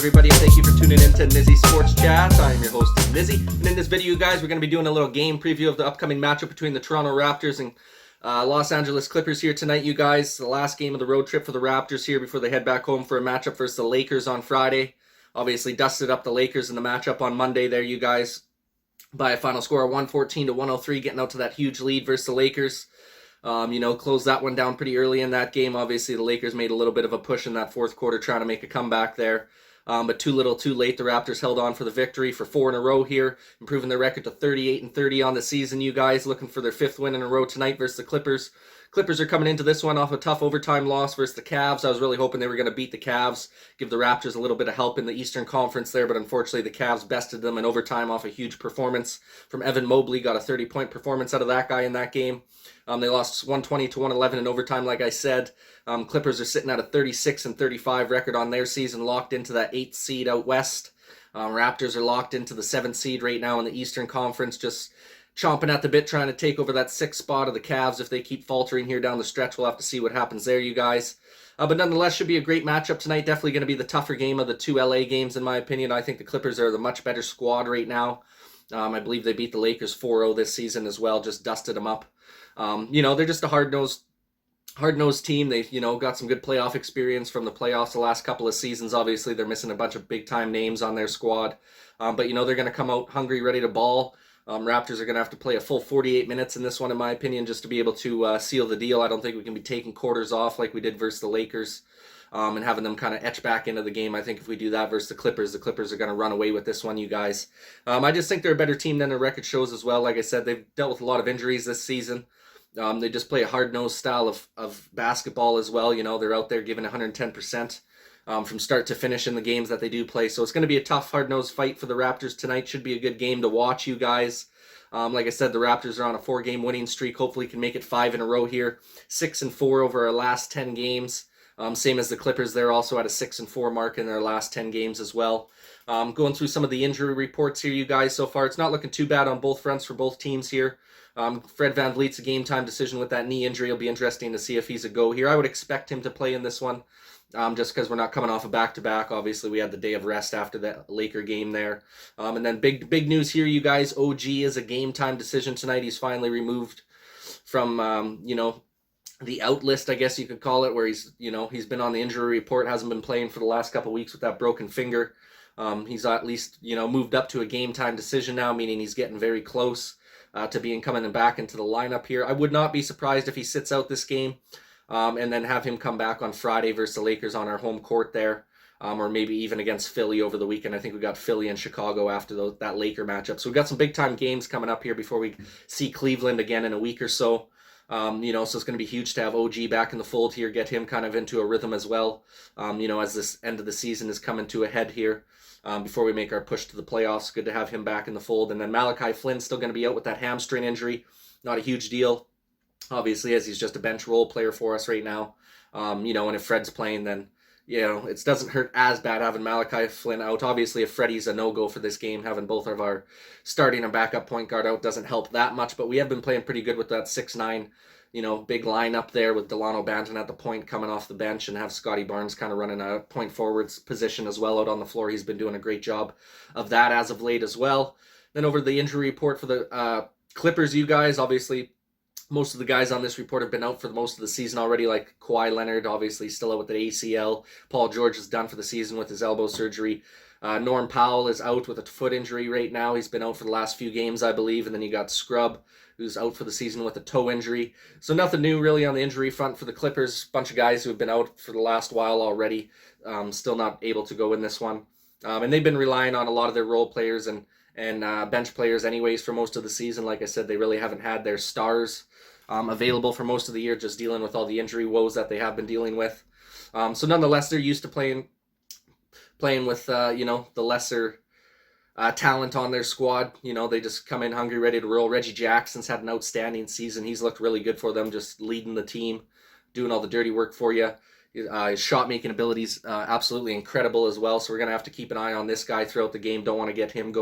everybody, and thank you for tuning in to Nizzy Sports Chat. I am your host, Nizzy, and in this video, you guys, we're going to be doing a little game preview of the upcoming matchup between the Toronto Raptors and Los Angeles Clippers here tonight, you guys. The last game of the road trip for the Raptors here before they head back home for a matchup versus the Lakers on Friday. Obviously, dusted up the Lakers in the matchup on Monday there, you guys, by a final score of 114-103, getting out to that huge lead versus the Lakers. Closed that one down pretty early in that game. Obviously, the Lakers made a little bit of a push in that fourth quarter trying to make a comeback there. But too little, too late. The Raptors held on for the victory for 4 in a row here, improving their record to 38-30 on the season, you guys. Looking for their 5th win in a row tonight versus the Clippers. Clippers are coming into this one off a tough overtime loss versus the Cavs. I was really hoping they were going to beat the Cavs, give the Raptors a little bit of help in the Eastern Conference there, but unfortunately the Cavs bested them in overtime off a huge performance from Evan Mobley. Got a 30-point performance out of that guy in that game. They lost 120-111 in overtime, like I said. Clippers are sitting at a 36-35 record on their season, locked into that 8th seed out west. Raptors are locked into the 7th seed right now in the Eastern Conference, just chomping at the bit, trying to take over that 6th spot of the Cavs. If they keep faltering here down the stretch, we'll have to see what happens there, you guys. But nonetheless, should be a great matchup tonight. Definitely going to be the tougher game of the two LA games, in my opinion. I think the Clippers are the much better squad right now. I believe they beat the Lakers 4-0 this season as well, just dusted them up. They're just a hard-nosed team. They've, got some good playoff experience from the playoffs the last couple of seasons. Obviously, they're missing a bunch of big-time names on their squad. But they're going to come out hungry, ready to ball. Raptors are going to have to play a full 48 minutes in this one, in my opinion, just to be able to seal the deal. I don't think we can be taking quarters off like we did versus the Lakers and having them kind of etch back into the game. I think if we do that versus the Clippers are going to run away with this one, you guys. I just think they're a better team than their record shows as well. Like I said, they've dealt with a lot of injuries this season. They just play a hard-nosed style of basketball as well. They're out there giving 110% from start to finish in the games that they do play. So it's going to be a tough, hard-nosed fight for the Raptors tonight. Should be a good game to watch, you guys. Like I said, the Raptors are on a 4-game winning streak. Hopefully can make it 5 in a row here. 6-4 over our last 10 games. Same as the Clippers. They're also at a 6-4 mark in their last 10 games as well. Going through some of the injury reports here, you guys, so far. It's not looking too bad on both fronts for both teams here. Fred VanVleet's a game-time decision with that knee injury. It'll be interesting to see if he's a go here. I would expect him to play in this one. Just because we're not coming off a back-to-back. Obviously, we had the day of rest after the Laker game there. And then big news here, you guys. OG is a game-time decision tonight. He's finally removed from, the out list, I guess you could call it, where he's been on the injury report, hasn't been playing for the last couple of weeks with that broken finger. He's at least, moved up to a game-time decision now, meaning he's getting very close to being coming back into the lineup here. I would not be surprised if he sits out this game. And then have him come back on Friday versus the Lakers on our home court there, or maybe even against Philly over the weekend. I think we got Philly and Chicago after that Laker matchup. So we've got some big-time games coming up here before we see Cleveland again in a week or so. So it's going to be huge to have OG back in the fold here, get him kind of into a rhythm as well, as this end of the season is coming to a head here. Before we make our push to the playoffs, good to have him back in the fold. And then Malachi Flynn's still going to be out with that hamstring injury. Not a huge deal, obviously, as he's just a bench role player for us right now. And if Fred's playing, then, it doesn't hurt as bad having Malachi Flynn out. Obviously, if Freddie's a no-go for this game, having both of our starting and backup point guard out doesn't help that much. But we have been playing pretty good with that 6'9", big lineup there with Delano Banton at the point coming off the bench, and have Scotty Barnes kind of running a point forwards position as well out on the floor. He's been doing a great job of that as of late as well. Then over to the injury report for the Clippers, you guys, obviously, most of the guys on this report have been out for most of the season already, like Kawhi Leonard, obviously still out with the ACL. Paul George is done for the season with his elbow surgery. Norm Powell is out with a foot injury right now. He's been out for the last few games, I believe. And then you got Scrub, who's out for the season with a toe injury. So nothing new really on the injury front for the Clippers. Bunch of guys who have been out for the last while already, still not able to go in this one. And they've been relying on a lot of their role players and bench players anyways for most of the season. Like I said, they really haven't had their stars available for most of the year, just dealing with all the injury woes that they have been dealing with. So nonetheless, they're used to playing with, the lesser talent on their squad. They just come in hungry, ready to roll. Reggie Jackson's had an outstanding season. He's looked really good for them, just leading the team, doing all the dirty work for you. His shot-making abilities absolutely incredible as well. So we're going to have to keep an eye on this guy throughout the game. Don't want to get him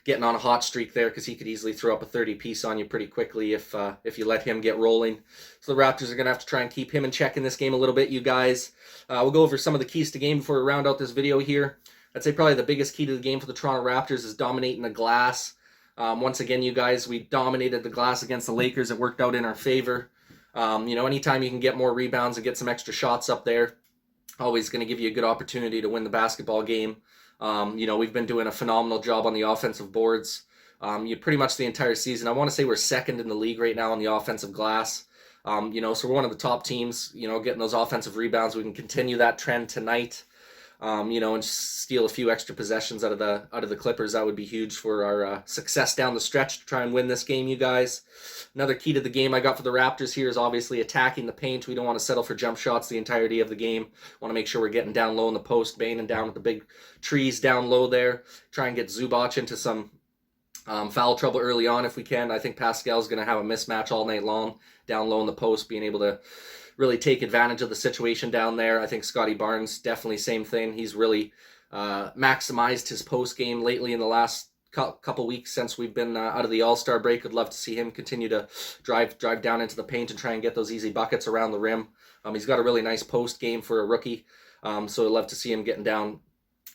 getting on a hot streak there, because he could easily throw up a 30-piece on you pretty quickly if you let him get rolling. So the Raptors are going to have to try and keep him in check in this game a little bit, you guys. We'll go over some of the keys to game before we round out this video here. I'd say probably the biggest key to the game for the Toronto Raptors is dominating the glass. Once again, you guys, we dominated the glass against the Lakers. It worked out in our favor. Anytime you can get more rebounds and get some extra shots up there, always going to give you a good opportunity to win the basketball game. We've been doing a phenomenal job on the offensive boards. Pretty much the entire season. I want to say we're second in the league right now on the offensive glass. So we're one of the top teams, getting those offensive rebounds. We can continue that trend tonight. And steal a few extra possessions out of the Clippers. That would be huge for our success down the stretch to try and win this game, you guys. Another key to the game I got for the Raptors here is obviously attacking the paint. We don't want to settle for jump shots the entirety of the game. Want to make sure we're getting down low in the post, banging down with the big trees down low there. Try and get Zubac into some foul trouble early on if we can. I think Pascal's going to have a mismatch all night long down low in the post, being able to really take advantage of the situation down there. I think Scotty Barnes, definitely same thing. He's really maximized his post game lately in the last couple weeks since we've been out of the All-Star break. I'd love to see him continue to drive down into the paint and try and get those easy buckets around the rim. He's got a really nice post game for a rookie, so I'd love to see him getting down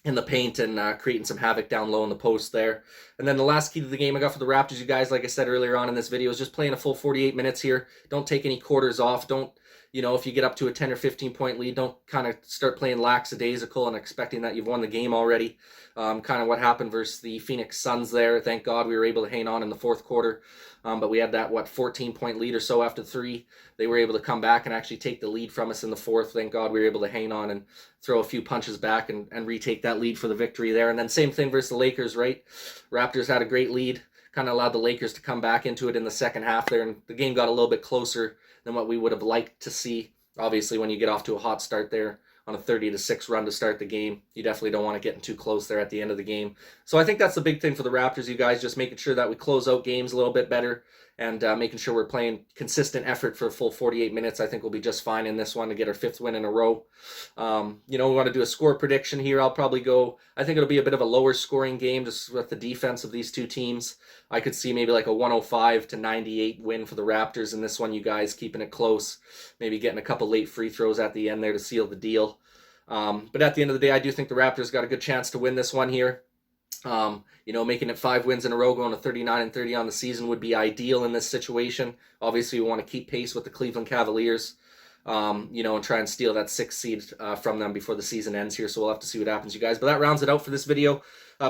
in the paint and creating some havoc down low in the post there. And then the last key to the game I got for the Raptors, you guys, like I said earlier on in this video, is just playing a full 48 minutes here. Don't take any quarters off. Don't, if you get up to a 10 or 15 point lead, don't kind of start playing lackadaisical and expecting that you've won the game already. Kind of what happened versus the Phoenix Suns there. Thank God we were able to hang on in the fourth quarter. But we had that, 14-point lead or so after 3. They were able to come back and actually take the lead from us in the fourth. Thank God we were able to hang on and throw a few punches back and retake that lead for the victory there. And then same thing versus the Lakers, right? Raptors had a great lead, kind of allowed the Lakers to come back into it in the second half there. And the game got a little bit closer than what we would have liked to see. Obviously, when you get off to a hot start there on a 30-6 run to start the game, you definitely don't want to get too close there at the end of the game. So I think that's the big thing for the Raptors, you guys, just making sure that we close out games a little bit better and making sure we're playing consistent effort for a full 48 minutes. I think we'll be just fine in this one to get our 5th win in a row. We want to do a score prediction here. I'll probably go, I think it'll be a bit of a lower scoring game just with the defense of these two teams. I could see maybe like a 105-98 win for the Raptors in this one, you guys, keeping it close, maybe getting a couple late free throws at the end there to seal the deal. But at the end of the day, I do think the Raptors got a good chance to win this one here. Making it 5 wins in a row, going to 39-30 on the season would be ideal in this situation. Obviously, we want to keep pace with the Cleveland Cavaliers, and try and steal that 6th seed from them before the season ends here. So we'll have to see what happens, you guys. But that rounds it out for this video.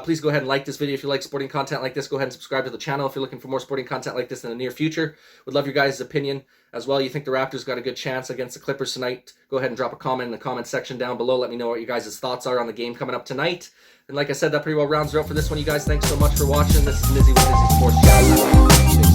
Please go ahead and like this video if you like sporting content like this. Go ahead and subscribe to the channel if you're looking for more sporting content like this in the near future. Would love your guys' opinion as well. You think the Raptors got a good chance against the Clippers tonight? Go ahead and drop a comment in the comment section down below. Let me know what your guys' thoughts are on the game coming up tonight. And like I said, that pretty well rounds it out for this one, you guys. Thanks so much for watching. This is Nizzy with Nizzy Sports Chat.